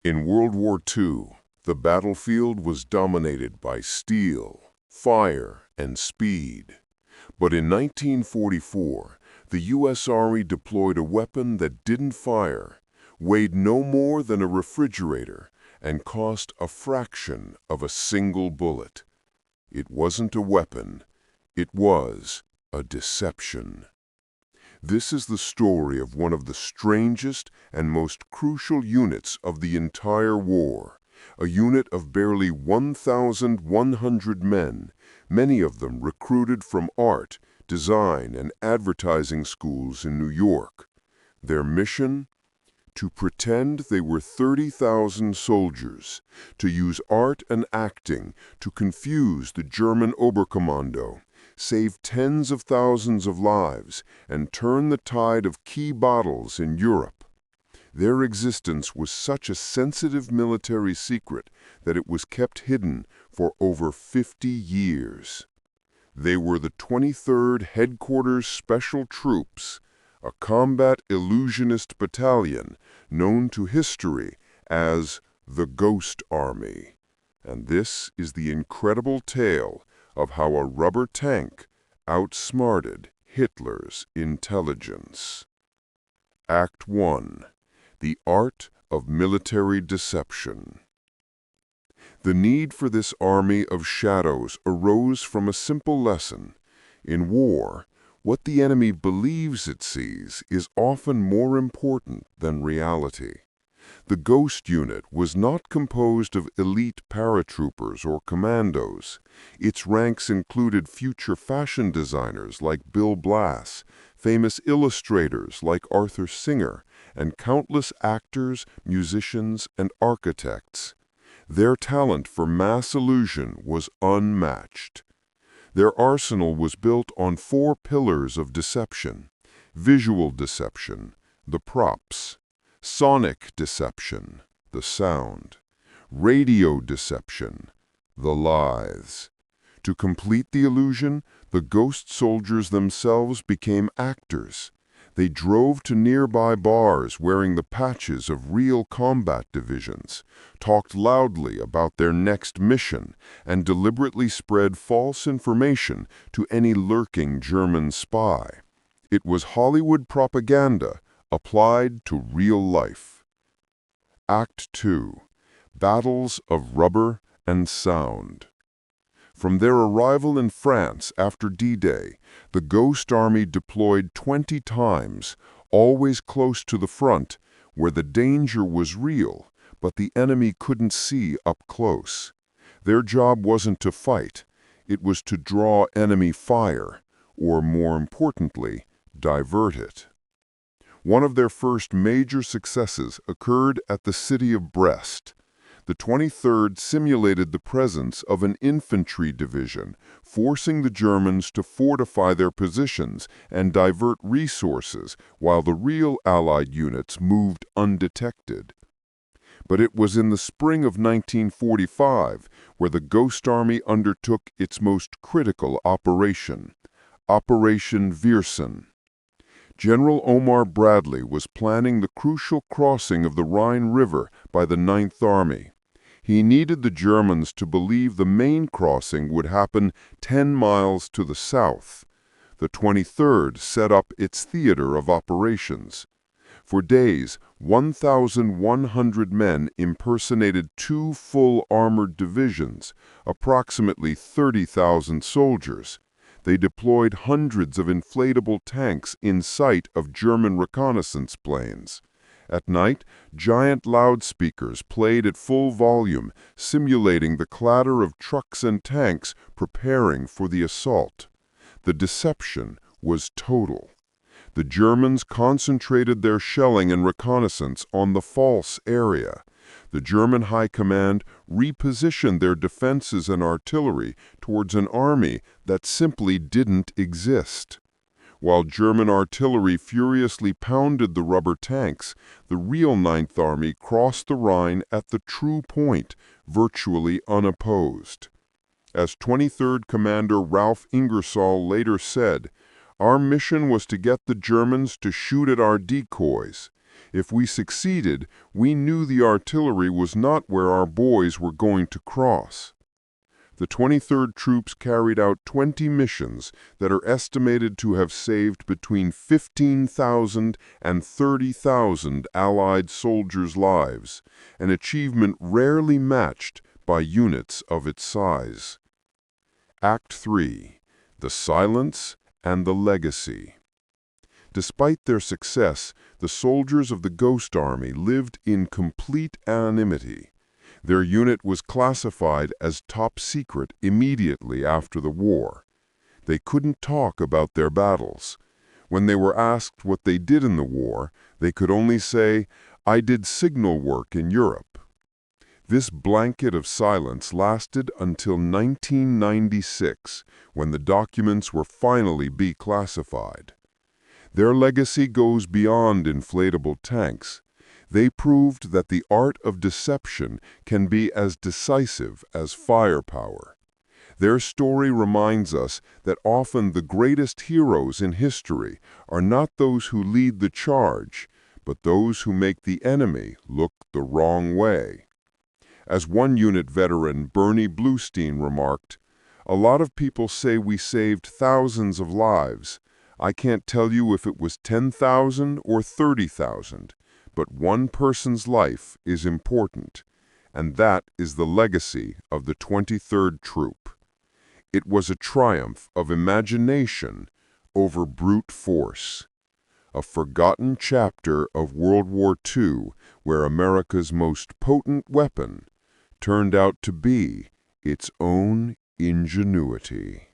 In World War II, the battlefield was dominated by steel, fire, and speed. But in 1944, the U.S. Army deployed a weapon that didn't fire, weighed no more than a refrigerator, and cost a fraction of a single bullet. It wasn't a weapon, it was a deception. This is the story of one of the strangest and most crucial units of the entire war, a unit of barely 1,100 men, many of them recruited from art, design, and advertising schools in New York. Their mission? To pretend they were 30,000 soldiers, to use art and acting to confuse the German Oberkommando, save tens of thousands of lives, and turn the tide of key battles in Europe. Their existence was such a sensitive military secret that it was kept hidden for over 50 years. They were the 23rd Headquarters Special Troops, a combat illusionist battalion known to history as the Ghost Army. And this is the incredible tale of how a rubber tank outsmarted Hitler's intelligence. Act 1. The Art of Military Deception. The need for this army of shadows arose from a simple lesson. In war, what the enemy believes it sees is often more important than reality. The Ghost Unit was not composed of elite paratroopers or commandos. Its ranks included future fashion designers like Bill Blass, famous illustrators like Arthur Singer, and countless actors, musicians, and architects. Their talent for mass illusion was unmatched. Their arsenal was built on 4 pillars of deception: visual deception, the props; sonic deception, the sound; radio deception, the lies. To complete the illusion, the ghost soldiers themselves became actors. They drove to nearby bars wearing the patches of real combat divisions, talked loudly about their next mission, and deliberately spread false information to any lurking German spy. It was Hollywood propaganda applied to real life. Act 2. Battles of Rubber and Sound. From their arrival in France after D-Day, the Ghost Army deployed 20 times, always close to the front, where the danger was real, but the enemy couldn't see up close. Their job wasn't to fight, it was to draw enemy fire, or more importantly, divert it. One of their first major successes occurred at the city of Brest. The 23rd simulated the presence of an infantry division, forcing the Germans to fortify their positions and divert resources while the real Allied units moved undetected. But it was in the spring of 1945 where the Ghost Army undertook its most critical operation, Operation Viersen. General Omar Bradley was planning the crucial crossing of the Rhine River by the 9th Army. He needed the Germans to believe the main crossing would happen 10 miles to the south. The 23rd set up its theater of operations. For days, 1,100 men impersonated 2 full armored divisions, approximately 30,000 soldiers. They deployed hundreds of inflatable tanks in sight of German reconnaissance planes. At night, giant loudspeakers played at full volume, simulating the clatter of trucks and tanks preparing for the assault. The deception was total. The Germans concentrated their shelling and reconnaissance on the false area. The German High Command repositioned their defenses and artillery towards an army that simply didn't exist. While German artillery furiously pounded the rubber tanks, the real 9th Army crossed the Rhine at the true point, virtually unopposed. As 23rd Commander Ralph Ingersoll later said, "Our mission was to get the Germans to shoot at our decoys. If we succeeded, we knew the artillery was not where our boys were going to cross. The 23rd Troops carried out 20 missions that are estimated to have saved between 15,000 and 30,000 Allied soldiers' lives, an achievement rarely matched by units of its size. Act 3. The Silence and the Legacy. Despite their success, the soldiers of the Ghost Army lived in complete anonymity. Their unit was classified as top secret immediately after the war. They couldn't talk about their battles. When they were asked what they did in the war, they could only say, "I did signal work in Europe." This blanket of silence lasted until 1996, when the documents were finally declassified. Their legacy goes beyond inflatable tanks. They proved that the art of deception can be as decisive as firepower. Their story reminds us that often the greatest heroes in history are not those who lead the charge, but those who make the enemy look the wrong way. As one unit veteran, Bernie Bluestein, remarked, "A lot of people say we saved thousands of lives. I can't tell you if it was 10,000 or 30,000, but one person's life is important, and that is the legacy of the 23rd Troop. It was a triumph of imagination over brute force, a forgotten chapter of World War II where America's most potent weapon turned out to be its own ingenuity."